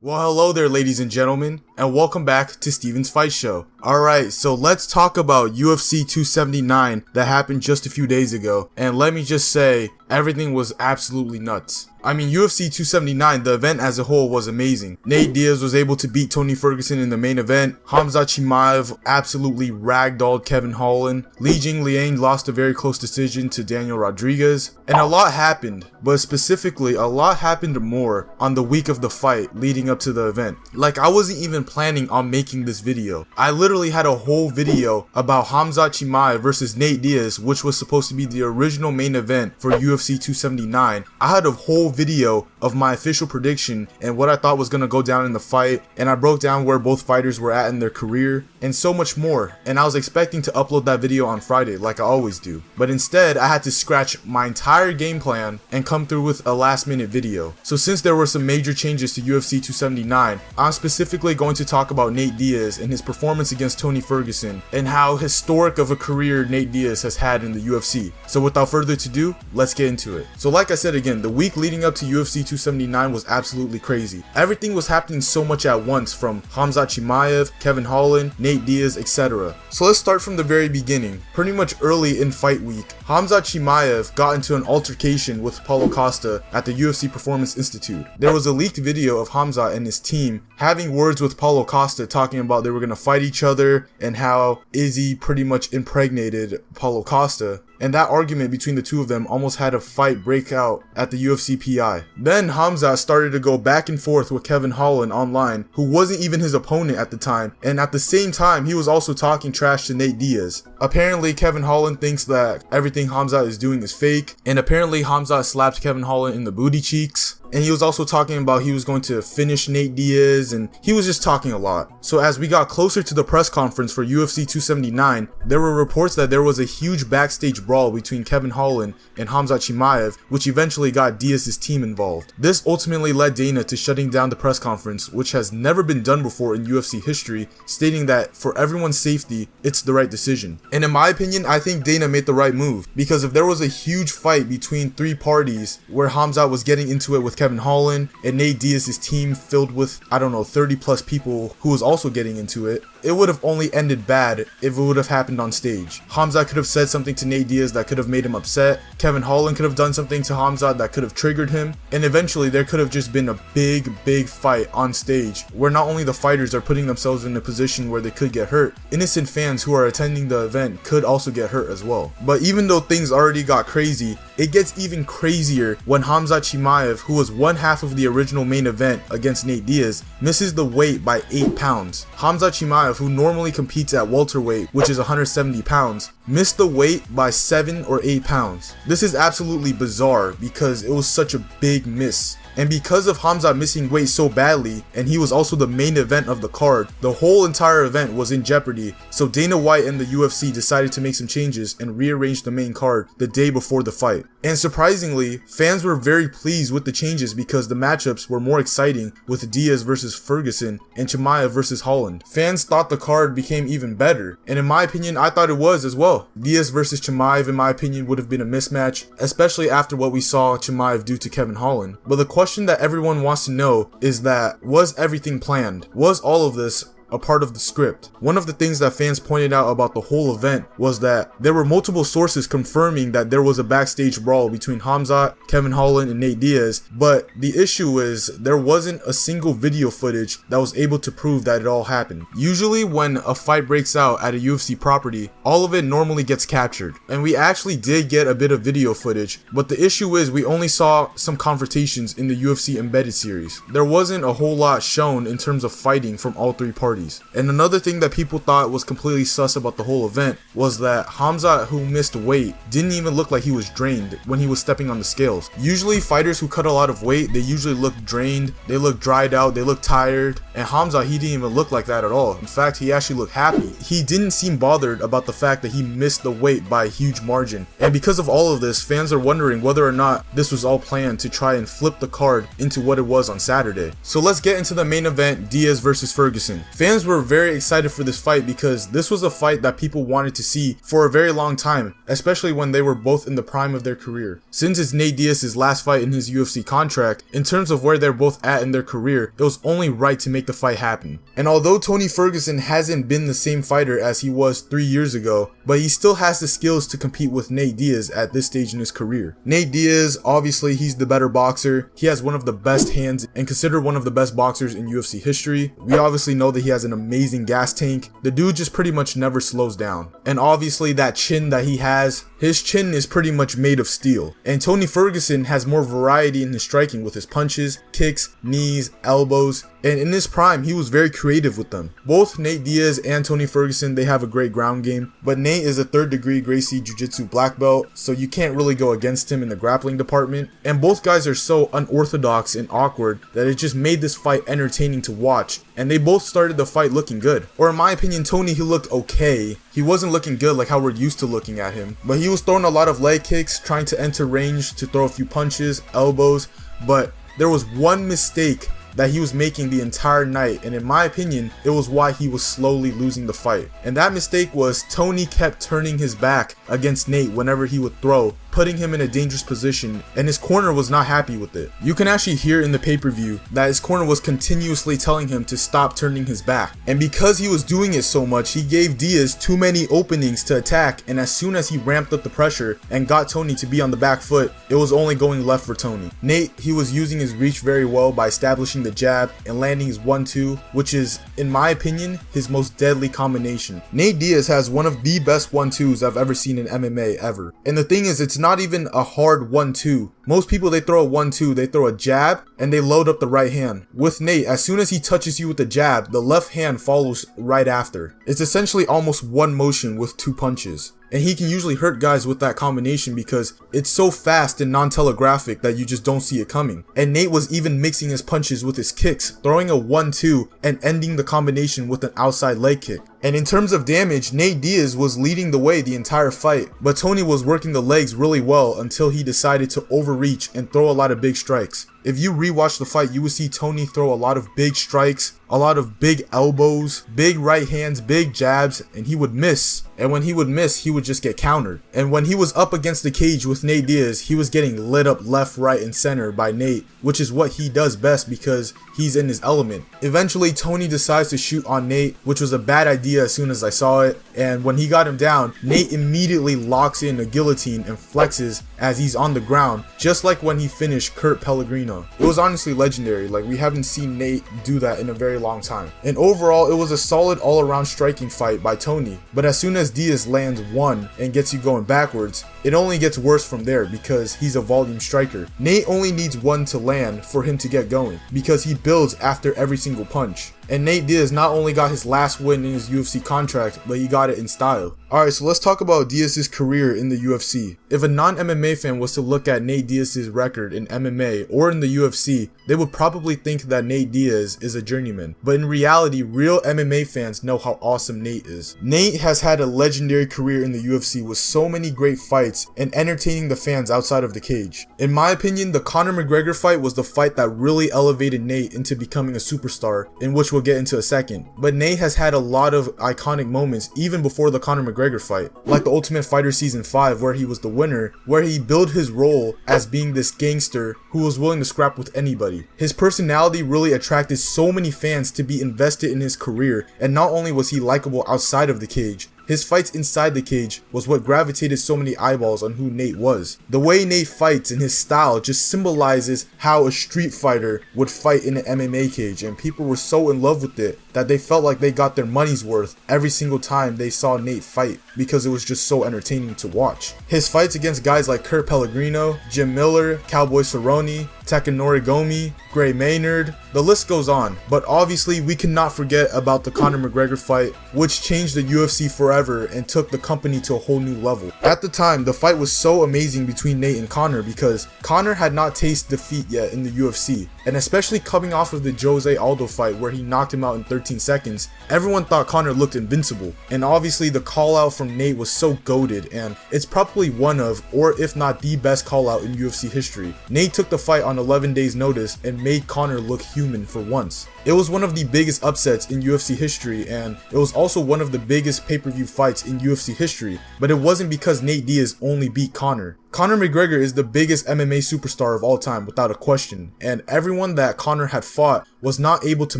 Well, hello there, ladies and gentlemen, and welcome back to Steven's Fight Show. Alright, so let's talk about UFC 279 that happened just a few days ago, and let me just say, everything was absolutely nuts. I mean, UFC 279, the event as a whole was amazing. Nate Diaz was able to beat Tony Ferguson in the main event. Khamzat Chimaev absolutely ragdolled Kevin Holland. Li Jingliang lost a very close decision to Daniel Rodriguez. And a lot happened, but specifically, a lot happened more on the week of the fight leading up to the event. Like, I wasn't even planning on making this video. I literally had a whole video about Khamzat Chimaev versus Nate Diaz, which was supposed to be the original main event for UFC 279. I had a whole video of my official prediction and what I thought was going to go down in the fight, and I broke down where both fighters were at in their career and so much more, and I was expecting to upload that video on Friday like I always do, but instead I had to scratch my entire game plan and come through with a last minute video. So since there were some major changes to UFC 279, I'm specifically going to talk about Nate Diaz and his performance against Tony Ferguson and how historic of a career Nate Diaz has had in the UFC. So without further ado, let's get into it. So like I said again, the week leading up to UFC 279 was absolutely crazy. Everything was happening so much at once, from Khamzat Chimaev, Kevin Holland, Nate Diaz, etc. So let's start from the very beginning. Pretty much early in fight week, Khamzat Chimaev got into an altercation with Paulo Costa at the UFC Performance Institute. There was a leaked video of Khamzat and his team having words with Paulo Costa, talking about they were going to fight each other and how Izzy pretty much impregnated Paulo Costa. And that argument between the two of them almost had a fight break out at the UFC PI. Then Khamzat started to go back and forth with Kevin Holland online, who wasn't even his opponent at the time, and at the same time he was also talking trash to Nate Diaz. Apparently Kevin Holland thinks that everything Khamzat is doing is fake, and apparently Khamzat slapped Kevin Holland in the booty cheeks. And he was also talking about he was going to finish Nate Diaz, and he was just talking a lot. So as we got closer to the press conference for UFC 279, there were reports that there was a huge backstage brawl between Kevin Holland and Khamzat Chimaev, which eventually got Diaz's team involved. This ultimately led Dana to shutting down the press conference, which has never been done before in UFC history, stating that for everyone's safety, it's the right decision. And in my opinion, I think Dana made the right move, because if there was a huge fight between three parties where Khamzat was getting into it with Kevin Holland and Nate Diaz's team filled with, I don't know, 30 plus people who was also getting into it, it would have only ended bad if it would have happened on stage. Khamzat could have said something to Nate Diaz that could have made him upset. Kevin Holland could have done something to Khamzat that could have triggered him. And eventually there could have just been a big fight on stage where not only the fighters are putting themselves in a position where they could get hurt, innocent fans who are attending the event could also get hurt as well. But even though things already got crazy, it gets even crazier when Khamzat Chimaev, who was one half of the original main event against Nate Diaz, misses the weight by 8 pounds. Khamzat Chimaev, who normally competes at welterweight, which is 170 pounds, missed the weight by 7 or 8 pounds. This is absolutely bizarre because it was such a big miss. And because of Khamzat missing weight so badly, and he was also the main event of the card, the whole entire event was in jeopardy. So Dana White and the UFC decided to make some changes and rearrange the main card the day before the fight. And surprisingly, fans were very pleased with the changes because the matchups were more exciting, with Diaz versus Ferguson and Chimaev versus Holland. Fans thought the card became even better, and in my opinion, I thought it was as well. Diaz versus Chimaev, in my opinion, would have been a mismatch, especially after what we saw Chimaev do to Kevin Holland. But the question that everyone wants to know is that, was everything planned? Was all of this a part of the script? One of the things that fans pointed out about the whole event was that there were multiple sources confirming that there was a backstage brawl between Khamzat, Kevin Holland, and Nate Diaz, but the issue is there wasn't a single video footage that was able to prove that it all happened. Usually when a fight breaks out at a UFC property, all of it normally gets captured, and we actually did get a bit of video footage, but the issue is we only saw some confrontations in the UFC Embedded series. There wasn't a whole lot shown in terms of fighting from all three parties. And another thing that people thought was completely sus about the whole event was that Khamzat, who missed weight, didn't even look like he was drained when he was stepping on the scales. Usually fighters who cut a lot of weight, they usually look drained, they look dried out, they look tired, and Khamzat, he didn't even look like that at all. In fact, he actually looked happy. He didn't seem bothered about the fact that he missed the weight by a huge margin. And because of all of this, fans are wondering whether or not this was all planned to try and flip the card into what it was on Saturday. So let's get into the main event, Diaz versus Ferguson. Fans Fans were very excited for this fight because this was a fight that people wanted to see for a very long time, especially when they were both in the prime of their career. Since it's Nate Diaz's last fight in his UFC contract, in terms of where they're both at in their career, it was only right to make the fight happen. And although Tony Ferguson hasn't been the same fighter as he was 3 years ago, but he still has the skills to compete with Nate Diaz at this stage in his career. Nate Diaz, obviously he's the better boxer, he has one of the best hands and considered one of the best boxers in UFC history. We obviously know that he has an amazing gas tank. The dude just pretty much never slows down. And obviously that chin that he has, his chin is pretty much made of steel. And Tony Ferguson has more variety in his striking with his punches, kicks, knees, elbows, and in his prime, he was very creative with them. Both Nate Diaz and Tony Ferguson, they have a great ground game, but Nate is a 3rd degree Gracie Jiu-Jitsu black belt, so you can't really go against him in the grappling department. And both guys are so unorthodox and awkward that it just made this fight entertaining to watch, and they both started the fight looking good. Or in my opinion, Tony, he looked okay. He wasn't looking good like how we're used to looking at him, but he was throwing a lot of leg kicks, trying to enter range to throw a few punches, elbows, but there was one mistake that he was making the entire night, and in my opinion, it was why he was slowly losing the fight. And that mistake was Tony kept turning his back against Nate whenever he would throw, putting him in a dangerous position, and his corner was not happy with it. You can actually hear in the pay-per-view that his corner was continuously telling him to stop turning his back. And because he was doing it so much, he gave Diaz too many openings to attack, and as soon as he ramped up the pressure and got Tony to be on the back foot, it was only going left for Tony. Nate, he was using his reach very well by establishing the jab and landing his 1-2, which is, in my opinion, his most deadly combination. Nate Diaz has one of the best 1-2s I've ever seen in MMA ever. And the thing is, it's not even a hard 1-2. Most people, they throw a 1-2, they throw a jab and they load up the right hand. With Nate, as soon as he touches you with the jab, the left hand follows right after. It's essentially almost one motion with 2 punches. And he can usually hurt guys with that combination because it's so fast and non-telegraphic that you just don't see it coming. And Nate was even mixing his punches with his kicks, throwing a 1-2 and ending the combination with an outside leg kick. And in terms of damage, Nate Diaz was leading the way the entire fight, but Tony was working the legs really well until he decided to overreach and throw a lot of big strikes. If you rewatch the fight, you will see Tony throw a lot of big strikes, a lot of big elbows, big right hands, big jabs, and he would miss. And when he would miss, he would just get countered. And when he was up against the cage with Nate Diaz, he was getting lit up left, right, and center by Nate, which is what he does best because he's in his element. Eventually, Tony decides to shoot on Nate, which was a bad idea as soon as I saw it. And when he got him down, Nate immediately locks in a guillotine and flexes as he's on the ground, just like when he finished Kurt Pellegrino. It was honestly legendary. Like, we haven't seen Nate do that in a very long time. And overall, it was a solid all-around striking fight by Tony. But as soon as Diaz lands one and gets you going backwards, it only gets worse from there because he's a volume striker. Nate only needs one to land for him to get going because he builds after every single punch. And Nate Diaz not only got his last win in his UFC contract, but he got it in style. Alright, so let's talk about Diaz's career in the UFC. If a non-MMA fan was to look at Nate Diaz's record in MMA or in the UFC, they would probably think that Nate Diaz is a journeyman. But in reality, real MMA fans know how awesome Nate is. Nate has had a legendary career in the UFC with so many great fights and entertaining the fans outside of the cage. In my opinion, the Conor McGregor fight was the fight that really elevated Nate into becoming a superstar, in which we'll get into a second. But Nate has had a lot of iconic moments even before the Conor McGregor fight, like the Ultimate Fighter Season 5 where he was the winner, where he built his role as being this gangster who was willing to scrap with anybody. His personality really attracted so many fans to be invested in his career, and not only was he likable outside of the cage, his fights inside the cage was what gravitated so many eyeballs on who Nate was. The way Nate fights and his style just symbolizes how a street fighter would fight in an MMA cage, and people were so in love with it that they felt like they got their money's worth every single time they saw Nate fight because it was just so entertaining to watch. His fights against guys like Kurt Pellegrino, Jim Miller, Cowboy Cerrone, Takanori Gomi, Gray Maynard, the list goes on. But obviously we cannot forget about the Conor McGregor fight, which changed the UFC forever and took the company to a whole new level. At the time, the fight was so amazing between Nate and Conor because Conor had not tasted defeat yet in the UFC, and especially coming off of the Jose Aldo fight where he knocked him out in 13 seconds, everyone thought Conor looked invincible. And obviously the call out from Nate was so goated, and it's probably one of, or if not the best call out in UFC history. Nate took the fight on 11 days notice and made Conor look human for once. It was one of the biggest upsets in UFC history, and it was also one of the biggest pay-per-view fights in UFC history, but it wasn't because Nate Diaz only beat Conor. Conor McGregor is the biggest MMA superstar of all time without a question, and everyone that Conor had fought was not able to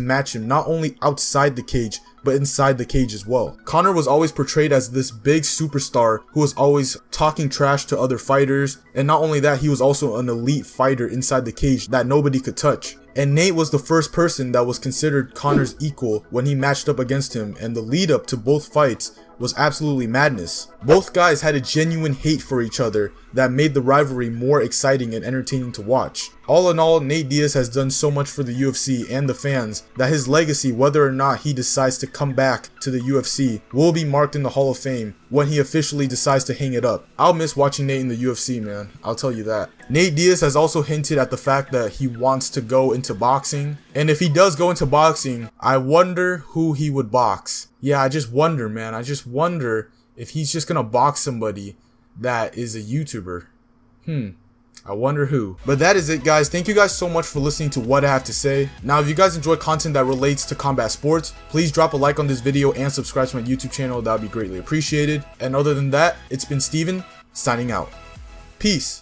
match him, not only outside the cage, but inside the cage as well. Conor was always portrayed as this big superstar who was always talking trash to other fighters, and not only that, he was also an elite fighter inside the cage that nobody could touch. And Nate was the first person that was considered Conor's equal when he matched up against him, and the lead up to both fights was absolutely madness. Both guys had a genuine hate for each other that made the rivalry more exciting and entertaining to watch. All in all, Nate Diaz has done so much for the UFC and the fans that his legacy, whether or not he decides to come back to the UFC, will be marked in the Hall of Fame when he officially decides to hang it up. I'll miss watching Nate in the UFC, man. I'll tell you that. Nate Diaz has also hinted at the fact that he wants to go into boxing. And if he does go into boxing, I wonder who he would box. Yeah, I just wonder, man. I just wonder if he's just gonna box somebody that is a YouTuber. I wonder who. But that is it, guys. Thank you guys so much for listening to what I have to say. Now, if you guys enjoy content that relates to combat sports, please drop a like on this video and subscribe to my YouTube channel. That would be greatly appreciated. And other than that, it's been Steven, signing out. Peace.